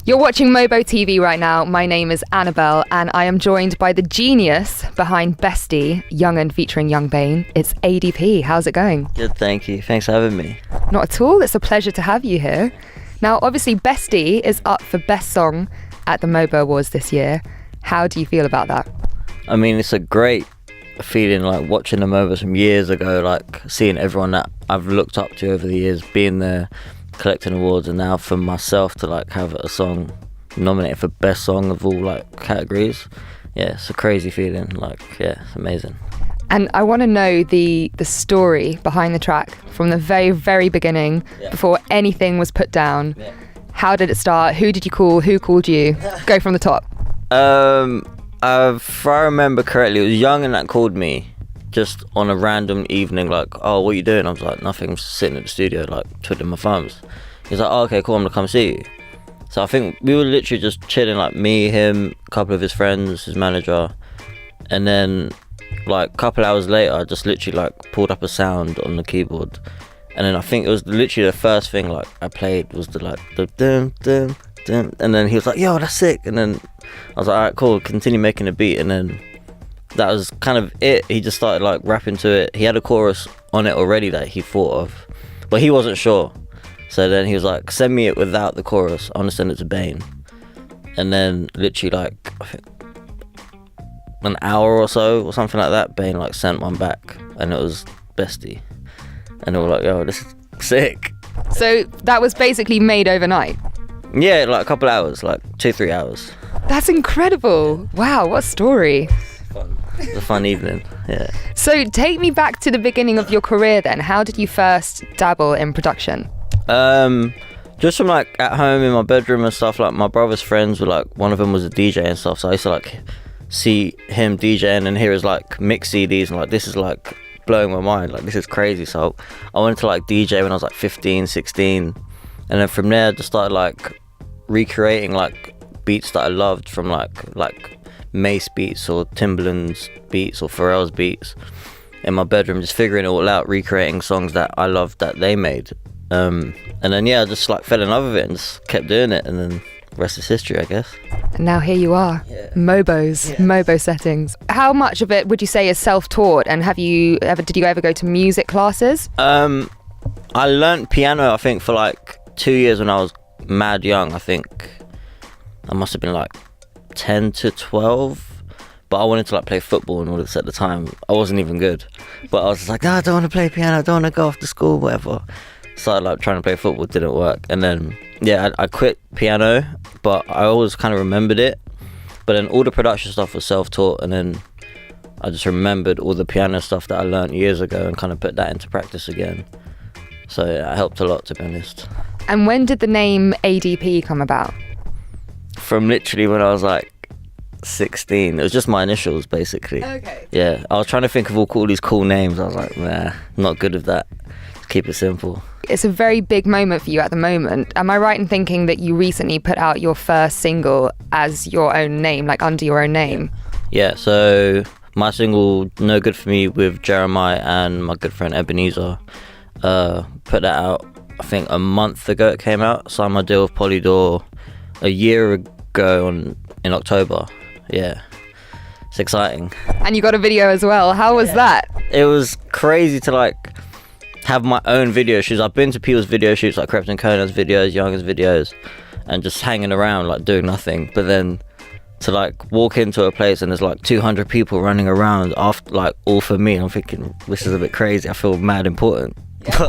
You're watching Mobo TV right now. My name is Annabel, and I am joined by the genius behind Bestie, YUNGEN featuring Young Bane. It's ADP. How's it going? Good, thank you. Thanks for having me. Not at all. It's a pleasure to have you here. Now, obviously, Bestie is up for Best Song at the Mobo Awards this year. How do you feel about that? I mean, it's a great feeling, like watching the Mobos from years ago, like seeing everyone that I've looked up to over the years, being there, collecting awards, and now for myself to like have a song nominated for Best Song of all like categories. Yeah, it's a crazy feeling. Like, yeah, it's amazing. And I want to know the story behind the track from the very, very beginning, before anything was put down. Yeah. How did it start? Who did you call? Who called you? Go from the top. If I remember correctly, it was YUNGEN that called me just on a random evening, like, oh, what are you doing? I was like, nothing, I'm just sitting at the studio, like, twiddling my thumbs. He's like, oh, okay, cool, I'm gonna come see you. So I think we were literally just chilling, like me, him, a couple of his friends, his manager, and then like a couple hours later, I just literally like pulled up a sound on the keyboard, and then I think it was literally the first thing like I played was the dum dum dum, and then he was like, yo, that's sick, and then I was like, alright, cool, continue making a beat, and then that was kind of it. He just started like rapping to it. He had a chorus on it already that he thought of, but he wasn't sure. So then he was like, send me it without the chorus, I want to send it to Bane. And then literally like, I think an hour or so or something like that, Bane like sent one back, and it was Bestie. And they were like, yo, this is sick. So that was basically made overnight? Yeah, like a couple hours, like 2-3 hours. That's incredible. Wow, what a story. It was a fun evening, yeah. So take me back to the beginning of your career then. How did you first dabble in production? Just from like at home in my bedroom and stuff, like my brother's friends were like, one of them was a DJ and stuff, so I used to like see him DJing and hear his like mix CDs and like, this is like blowing my mind, like this is crazy. So I wanted to like DJ when I was like 15, 16, and then from there I just started like recreating like beats that I loved from like Mace beats or Timbaland's beats or Pharrell's beats in my bedroom, just figuring it all out, recreating songs that I loved that they made. And then I just like fell in love with it and just kept doing it, and then rest is history, I guess. And now here you are, Mobos, Mobo settings. How much of it would you say is self-taught, and did you ever go to music classes? I learnt piano, I think, for like 2 years when I was mad young. I think I must have been like 10 to 12, but I wanted to like play football and all this at the time. I wasn't even good, but I was just like, no, I don't want to play piano, I don't want to go off to school, whatever. Started like trying to play football, didn't work, and then I quit piano, but I always kind of remembered it. But then all the production stuff was self-taught, and then I just remembered all the piano stuff that I learned years ago and kind of put that into practice again. So it helped a lot, to be honest. And when did the name ADP come about? From literally when I was like 16. It was just my initials, basically. Okay. Yeah, I was trying to think of all these cool names. I was like, nah, not good with that. Just keep it simple. It's a very big moment for you at the moment. Am I right in thinking that you recently put out your first single as your own name, like under your own name? Yeah, so my single No Good For Me with Jeremiah and my good friend Ebenezer, put that out, I think a month ago it came out. Signed my deal with Polydor a year ago in October. Yeah, it's exciting. And you got a video as well. How was that? It was crazy to like have my own video shoots. I've been to people's video shoots, like Krypton Conan's videos, Youngen's videos, and just hanging around like doing nothing. But then to like walk into a place and there's like 200 people running around after, like all for me, I'm thinking, this is a bit crazy. I feel mad important.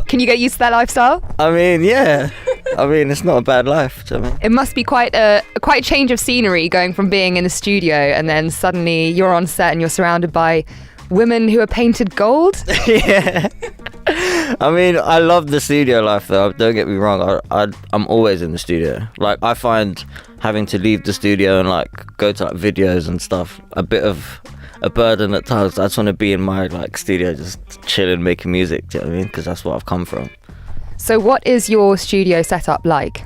Can you get used to that lifestyle? I mean, yeah. I mean, it's not a bad life to me. It must be quite a change of scenery, going from being in the studio and then suddenly you're on set and you're surrounded by women who are painted gold. Yeah. I mean, I love the studio life though, don't get me wrong. I'm always in the studio. Like, I find having to leave the studio and like go to like videos and stuff a bit of a burden at times. I just want to be in my like studio just chilling, making music, do you know what I mean? Because that's what I've come from. So what is your studio setup like?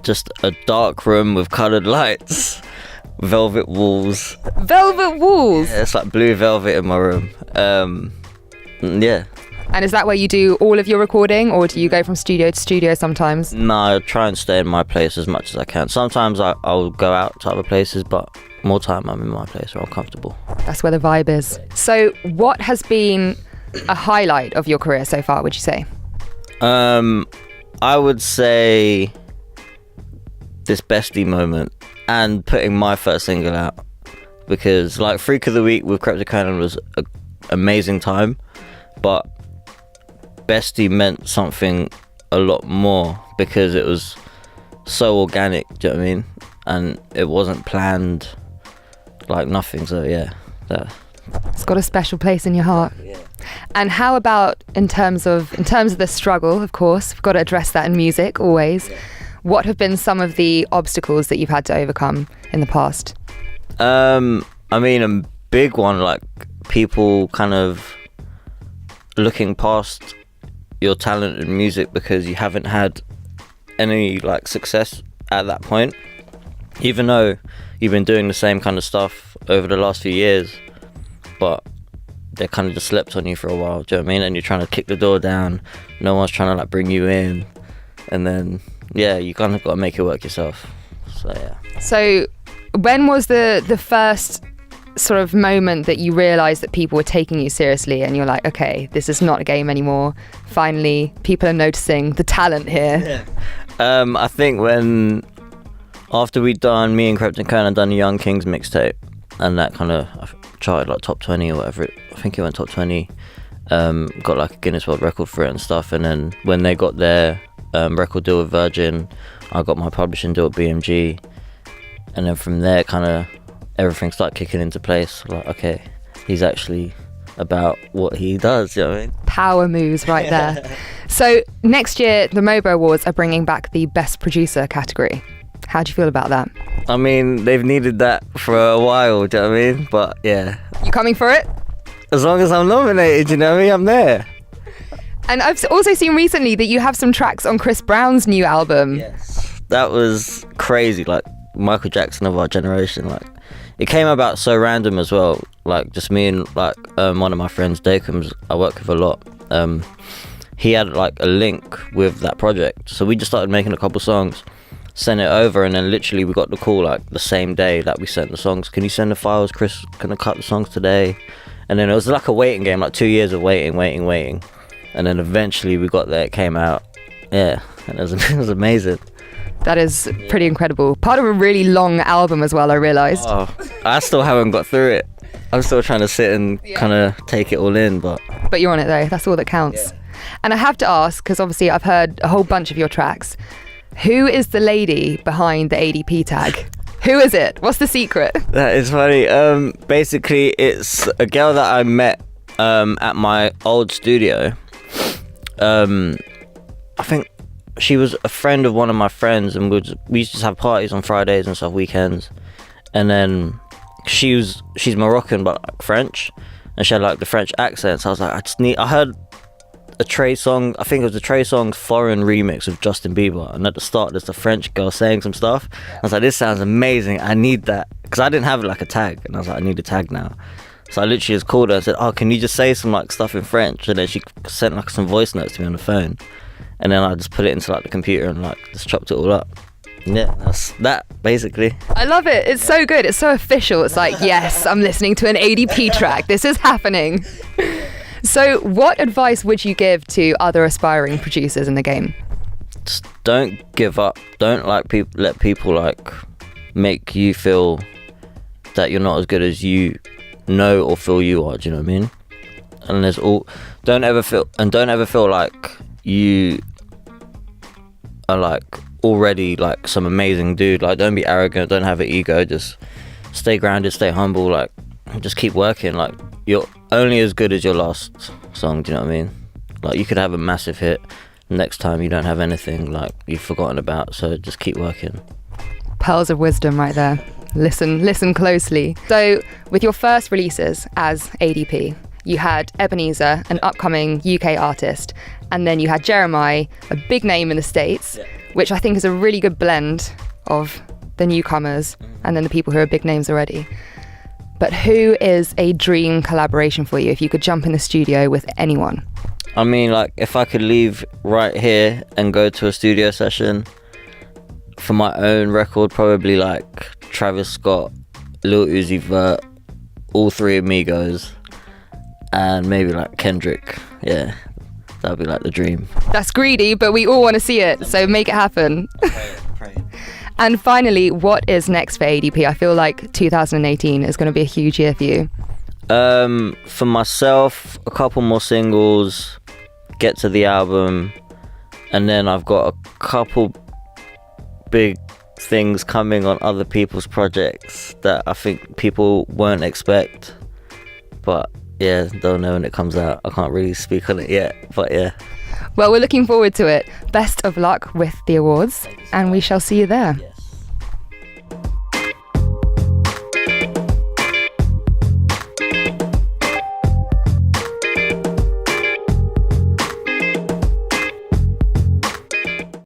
Just a dark room with coloured lights, velvet walls. Velvet walls? Yeah, it's like blue velvet in my room. Yeah. And is that where you do all of your recording, or do you go from studio to studio sometimes? No, I try and stay in my place as much as I can. Sometimes I'll go out to other places, but more time I'm in my place where I'm comfortable. That's where the vibe is. So what has been a highlight of your career so far, would you say? I would say this Bestie moment and putting my first single out, because like Freak of the Week with Krypton Cannon was an amazing time, but Bestie meant something a lot more because it was so organic, do you know what I mean? And it wasn't planned, like nothing. So yeah, it's got a special place in your heart. Yeah. And how about in terms of the struggle? Of course, we've got to address that in music always. Yeah. What have been some of the obstacles that you've had to overcome in the past? I mean, a big one, like people kind of looking past your talent in music because you haven't had any like success at that point, even though you've been doing the same kind of stuff over the last few years, but they kind of just slept on you for a while, do you know what I mean? And you're trying to kick the door down, no one's trying to like bring you in, and then yeah, you kind of got to make it work yourself. So yeah. So when was the first sort of moment that you realised that people were taking you seriously and you're like, okay, this is not a game anymore, finally people are noticing the talent here? Yeah. I think when after me and Krypton Cannon done the Young Kings mixtape, and that kind of charted like top 20 or whatever, I think it went top 20, got like a Guinness World Record for it and stuff. And then when they got their record deal with Virgin, I got my publishing deal with BMG, and then from there kind of everything started kicking into place. Like, okay, he's actually about what he does, you know what I mean? Power moves right there. So next year the Mobo Awards are bringing back the Best Producer category. How do you feel about that? I mean, they've needed that for a while, do you know what I mean? But yeah. You coming for it? As long as I'm nominated, you know what I mean? I'm there. And I've also seen recently that you have some tracks on Chris Brown's new album. Yes. That was crazy, like Michael Jackson of our generation. Like, it came about so random as well. Like, just me and like one of my friends, Dakums, I work with a lot. He had like a link with that project. So we just started making a couple songs, sent it over, and then literally we got the call like the same day that we sent the songs. Can you send the files, Chris? Can I cut the songs today? And then it was like a waiting game, like 2 years of waiting. And then eventually we got there, it came out. Yeah, and it was amazing. That is pretty incredible. Part of a really long album as well, I realised. Oh, I still haven't got through it. I'm still trying to sit and kind of take it all in, but you're on it though, that's all that counts. Yeah. And I have to ask, because obviously I've heard a whole bunch of your tracks, who is the lady behind the ADP tag? Who is it? What's the secret? That is funny. Basically, it's a girl that I met at my old studio. I think she was a friend of one of my friends, and we used to have parties on Fridays and stuff, weekends. And then she's Moroccan but like French, and she had like the French accent. So I was like, I heard a Trey song, I think it was a Trey Songz Foreign remix of Justin Bieber, and at the start there's a French girl saying some stuff. I was like, this sounds amazing, I need that, because I didn't have like a tag, and I was like, I need a tag now. So I literally just called her and said, oh, can you just say some like stuff in French? And then she sent like some voice notes to me on the phone, and then I just put it into like the computer and like just chopped it all up. Yeah, that's that basically. I love it. It's so good. It's so official. It's like, yes, I'm listening to an ADP track. This is happening. So what advice would you give to other aspiring producers in the game? Just don't give up. Don't like let people like make you feel that you're not as good as you know or feel you are. Do you know what I mean? And don't ever feel like you are like already like some amazing dude. Like, don't be arrogant, don't have an ego, just stay grounded, stay humble, like just keep working. Like, you're only as good as your last song, do you know what I mean? Like, you could have a massive hit, next time you don't have anything like you've forgotten about, so just keep working. Pearls of wisdom right there. Listen closely. So with your first releases as ADP, you had Ebenezer, an upcoming UK artist, and then you had Jeremiah, a big name in the States, which I think is a really good blend of the newcomers and then the people who are big names already. but who is a dream collaboration for you if you could jump in the studio with anyone? I mean, like, if I could leave right here and go to a studio session for my own record, probably like Travis Scott, Lil Uzi Vert, all three Amigos, and maybe like Kendrick. Yeah, that'd be like the dream. That's greedy, but we all want to see it, so make it happen. Pray. And finally, what is next for ADP? I feel like 2018 is going to be a huge year for you. For myself, a couple more singles, get to the album, and then I've got a couple big things coming on other people's projects that I think people won't expect. But yeah, don't know when it comes out. I can't really speak on it yet, but yeah. Well, we're looking forward to it. Best of luck with the awards, and we shall see you there. Yeah.